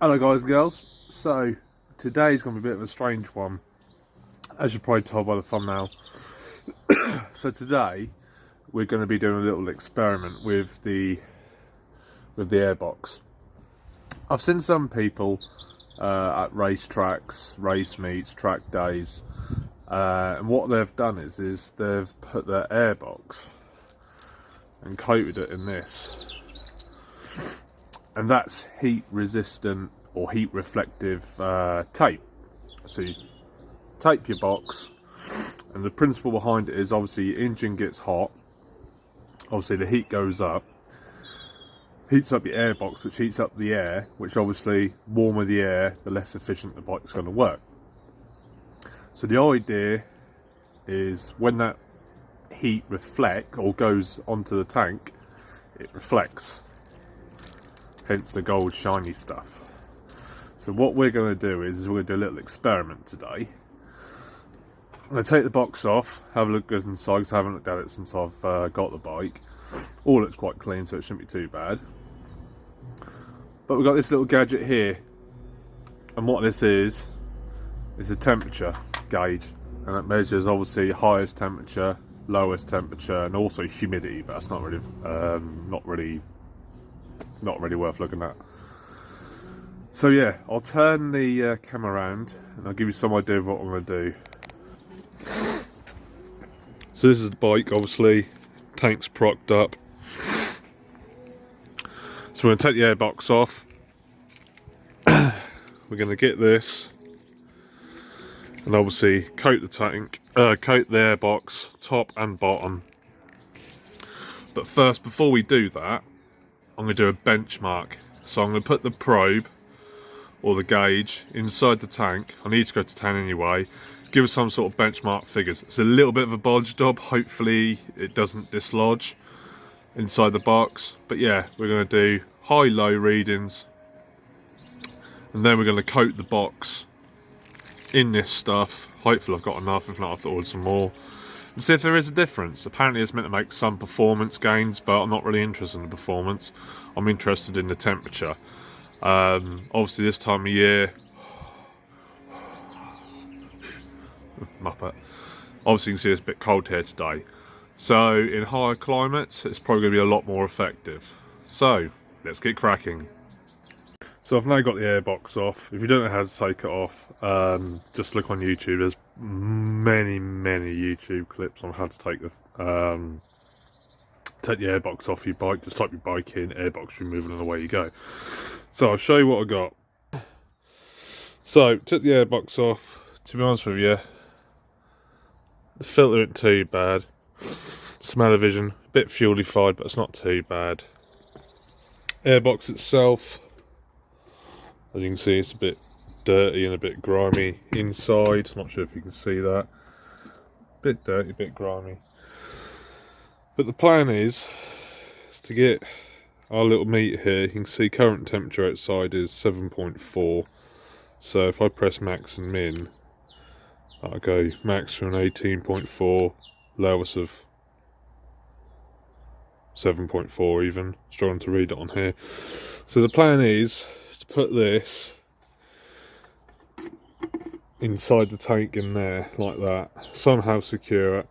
Hello guys and girls, so today's going to be a bit of a strange one, as you're probably told by the thumbnail. So today we're going to be doing a little experiment with the airbox. I've seen some people at race tracks, race meets, track days, and what they've done is they've put their airbox and coated it in this. And that's heat resistant or heat reflective tape. So you tape your box, and the principle behind it is obviously your engine gets hot, obviously the heat goes up, heats up your airbox, which heats up the air, which obviously warmer the air, the less efficient the bike's going to work. So the idea is when that heat reflects or goes onto the tank, it reflects. Hence the gold shiny stuff. So what we're going to do is we're going to do a little experiment today. I'm going to take the box off, have a look good inside, because I haven't looked at it since I've got the bike. All looks quite clean, so it shouldn't be too bad. But we've got this little gadget here, and what this is a temperature gauge, and it measures obviously highest temperature, lowest temperature, and also humidity. But that's not really worth looking at. So yeah, I'll turn the camera around and I'll give you some idea of what I'm going to do. So this is the bike, obviously, tank's propped up. So we're going to take the airbox off. We're going to get this and obviously coat the tank, coat the airbox, top and bottom. But first, before we do that, I'm going to do a benchmark. So I'm going to put the probe or the gauge inside the tank. I need to go to town anyway. Give us some sort of benchmark figures. It's a little bit of a bodge job. Hopefully it doesn't dislodge inside the box. But yeah, we're going to do high-low readings. And then we're going to coat the box in this stuff. Hopefully I've got enough. If not, I'll have to order some more. And see if there is a difference. Apparently it's meant to make some performance gains, but I'm not really interested in the performance. I'm interested in the temperature. Obviously this time of year, Muppet. Obviously you can see it's a bit cold here today. So in higher climates, it's probably going to be a lot more effective. So let's get cracking. So I've now got the airbox off. If you don't know how to take it off, just look on YouTube. There's many YouTube clips on how to take the airbox off your bike. Just type your bike in, airbox removal, and away you go. So I'll show you what I got. So took the airbox off. To be honest with you, the filter isn't too bad. Smell-o-vision, a bit fuelified, but it's not too bad. Airbox itself, as you can see, it's a bit dirty and a bit grimy inside. I'm not sure if you can see that. Bit dirty, bit grimy. But the plan is to get our little meter here. You can see current temperature outside is 7.4. So if I press max and min, I'll go max from 18.4, lowest of 7.4 even. Struggling to read it on here. So the plan is to put this inside the tank in there, like that. Somehow secure it.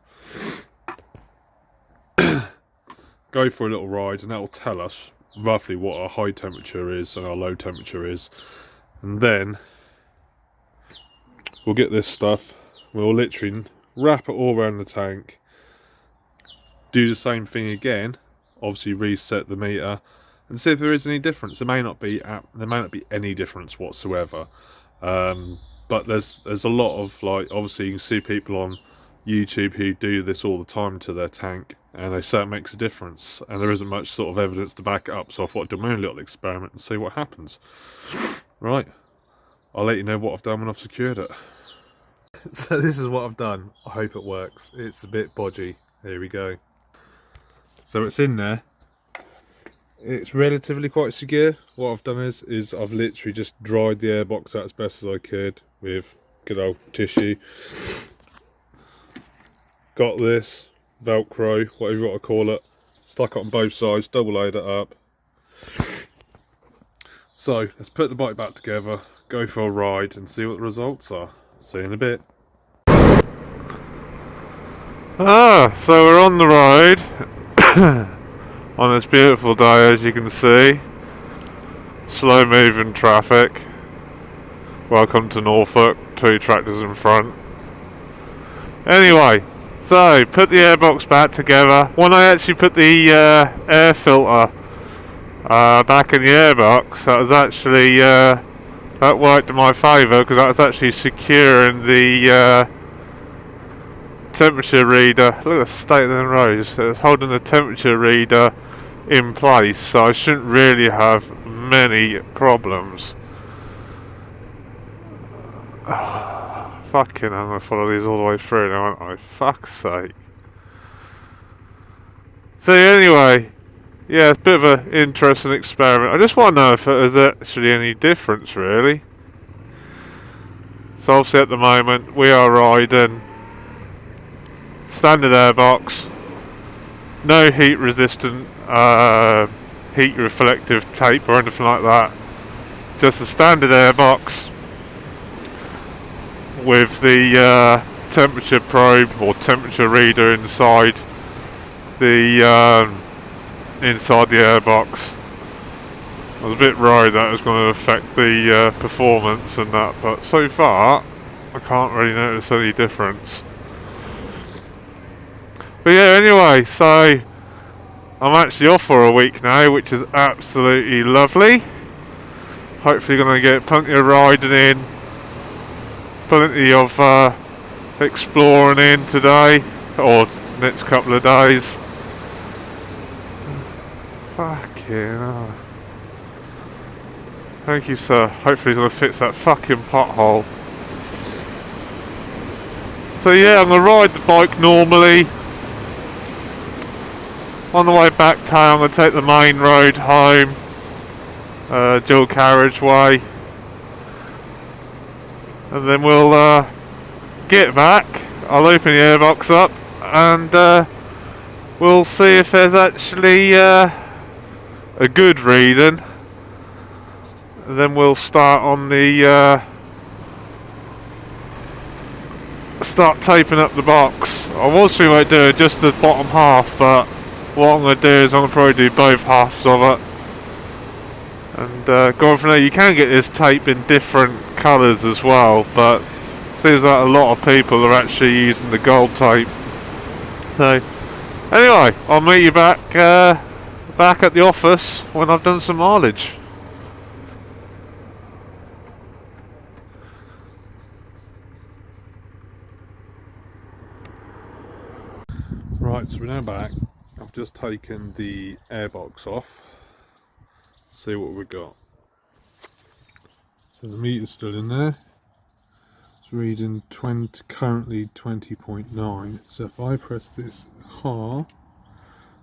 Go for a little ride, and that will tell us roughly what our high temperature is and our low temperature is. And then we'll get this stuff, we'll literally wrap it all around the tank, do the same thing again, obviously reset the meter, and see if there is any difference. There may not be any difference whatsoever. But there's a lot of, like, obviously you can see people on YouTube who do this all the time to their tank, and they say it makes a difference, and there isn't much sort of evidence to back it up. So I thought I'd do my own little experiment and see what happens. Right, I'll let you know what I've done when I've secured it. So this is what I've done. I hope it works. It's a bit bodgy. Here we go. So it's in there. It's relatively quite secure. What I've done is I've literally just dried the airbox out as best as I could with good old tissue. Got this Velcro, whatever you want to call it, stuck it on both sides, double laid it up. So let's put the bike back together, go for a ride and see what the results are. See you in a bit. So we're on the road on this beautiful day, as you can see. Slow moving traffic. Welcome to Norfolk, 2 tractors in front. Anyway, so put the airbox back together. When I actually put the air filter back in the airbox, that was actually that worked in my favour, because that was actually securing the temperature reader. Look at the state of the roads. It's holding the temperature reader in place, so I shouldn't really have many problems. Fucking, I'm gonna follow these all the way through now, aren't I? Fuck's sake. So anyway, yeah, it's a bit of an interesting experiment. I just want to know if there's actually any difference, really. So obviously at the moment we are riding standard airbox, no heat resistant, heat reflective tape or anything like that. Just a standard airbox with the temperature probe or temperature reader inside the airbox. I was a bit worried that it was going to affect the performance and that, but so far I can't really notice any difference. But yeah, anyway, so I'm actually off for a week now, which is absolutely lovely. Hopefully going to get plenty of riding in, plenty of exploring in today, or next couple of days. Fucking hell. Thank you, sir. Hopefully he's going to fix that fucking pothole. So yeah, I'm going to ride the bike normally. On the way back town, I'm going to take the main road home, dual carriageway, and then we'll get back. I'll open the airbox up and we'll see if there's actually a good reading, and then we'll start on the start taping up the box. I was thinking about doing just the bottom half, but what I'm going to do is I'm going to probably do both halves of it and go on from there. You can get this tape in different colours as well, but it seems like a lot of people are actually using the gold tape. So anyway, I'll meet you back back at the office when I've done some mileage. Right, so we're now back. I've just taken the airbox off. See what we got. So the meter's still in there. It's reading currently 20.9. So if I press this hard,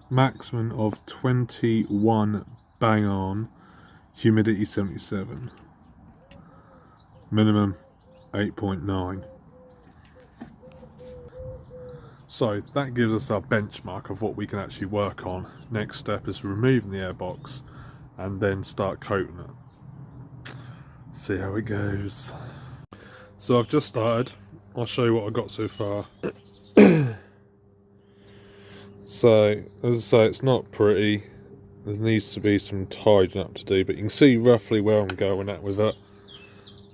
maximum of 21 bang on, humidity 77, minimum 8.9. So that gives us our benchmark of what we can actually work on. Next step is removing the airbox and then start coating it. See how it goes. So I've just started. I'll show you what I got so far. So as I say, it's not pretty. There needs to be some tidying up to do, but you can see roughly where I'm going at with it.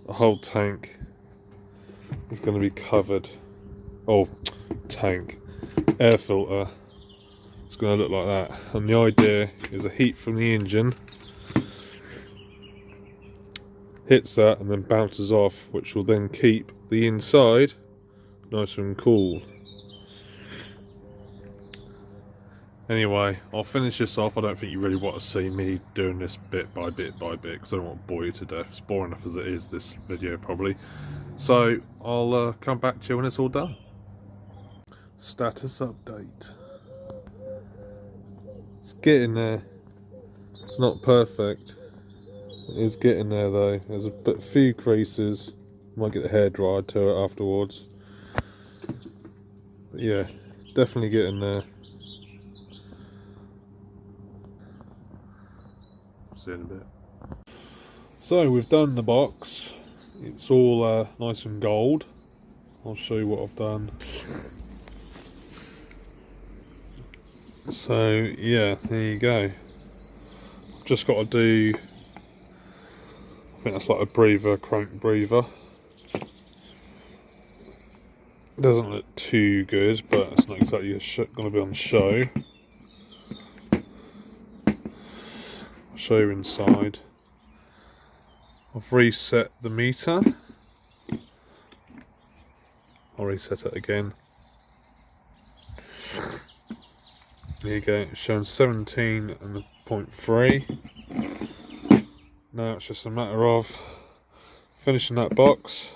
The whole tank is going to be covered. Oh, tank, air filter, it's going to look like that, and the idea is the heat from the engine hits that and then bounces off, which will then keep the inside nice and cool. Anyway, I'll finish this off. I don't think you really want to see me doing this bit by bit by bit, because I don't want to bore you to death. It's boring enough as it is, this video probably. So I'll come back to you when it's all done. Status update. It's getting there. It's not perfect. It is getting there though. There's a few creases. Might get the hair dried to it afterwards. But yeah, definitely getting there. See you in a bit. So we've done the box. It's all nice and gold. I'll show you what I've done. So yeah, there you go. I've just got to do, I think that's like a breather, crank breather. Doesn't look too good, but it's not exactly going to be on show. I'll show you inside. I've reset the meter. I'll reset it again. There you go, it's showing 17.3. Now it's just a matter of finishing that box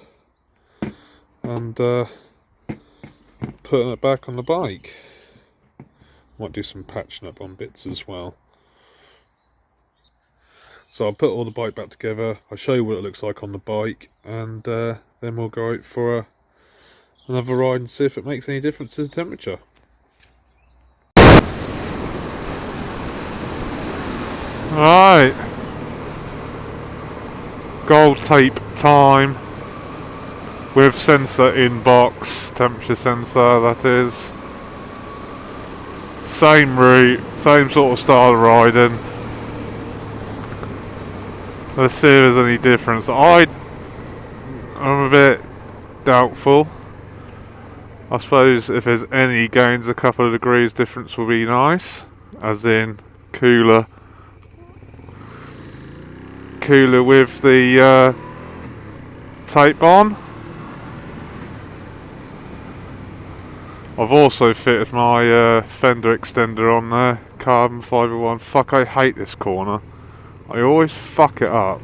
and putting it back on the bike. Might do some patching up on bits as well. So I'll put all the bike back together, I'll show you what it looks like on the bike, and then we'll go out for another ride and see if it makes any difference to the temperature. Right, gold tape time with sensor in box, temperature sensor that is. Same route, same sort of style of riding. Let's see if there's any difference. I'm a bit doubtful. I suppose if there's any gains, a couple of degrees difference will be nice, as in cooler with the tape on. I've also fitted my fender extender on there, carbon fibre one. Fuck, I hate this corner. I always fuck it up.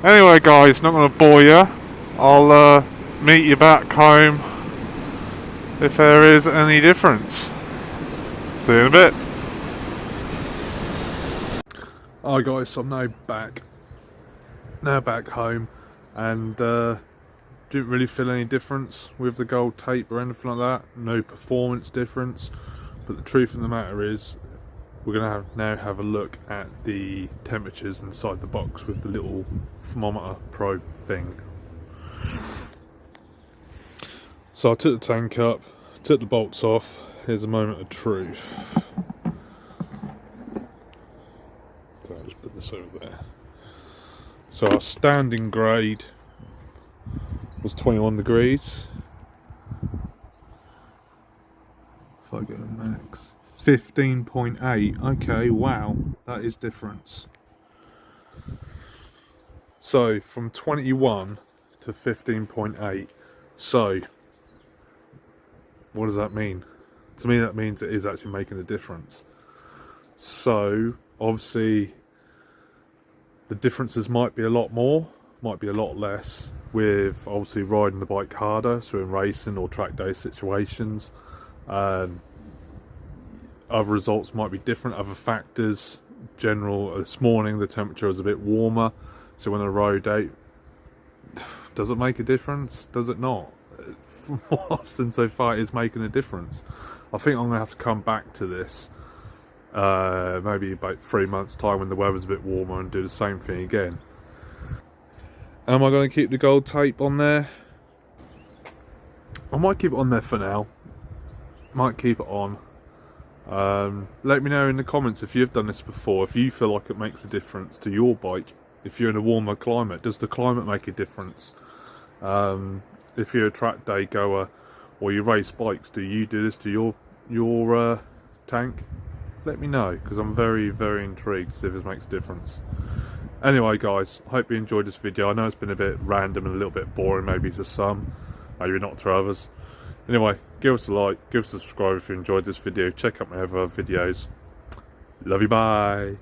Anyway guys, not going to bore you. I'll meet you back home if there is any difference. See you in a bit. Hi guys, so I'm now back home, and didn't really feel any difference with the gold tape or anything like that. No performance difference, but the truth of the matter is we're going to now have a look at the temperatures inside the box with the little thermometer probe thing. So I took the tank up, took the bolts off. Here's a moment of truth. So I'll just put this over there. So our standing grade was 21 degrees. If I go to max, 15.8. Okay, wow, that is difference. So from 21 to 15.8. So what does that mean? To me that means it is actually making a difference. So obviously the differences might be a lot more, might be a lot less, with obviously riding the bike harder, so in racing or track day situations. Other results might be different, other factors. This morning the temperature was a bit warmer, so when I rode out, does it make a difference? Does it not? From what I've seen so far, it is making a difference. I think I'm going to have to come back to this maybe about 3 months time when the weather's a bit warmer and do the same thing again. Am I going to keep the gold tape on there? I might keep it on there for now. Might keep it on. Let me know in the comments if you've done this before, if you feel like it makes a difference to your bike. If you're in a warmer climate, does the climate make a difference? If you're a track day goer or you race bikes, do you do this to your tank? Let me know, because I'm very, very intrigued to see if this makes a difference. Anyway guys, I hope you enjoyed this video. I know it's been a bit random and a little bit boring maybe to some, maybe not to others. Anyway, give us a like, give us a subscribe if you enjoyed this video. Check out my other videos. Love you, bye.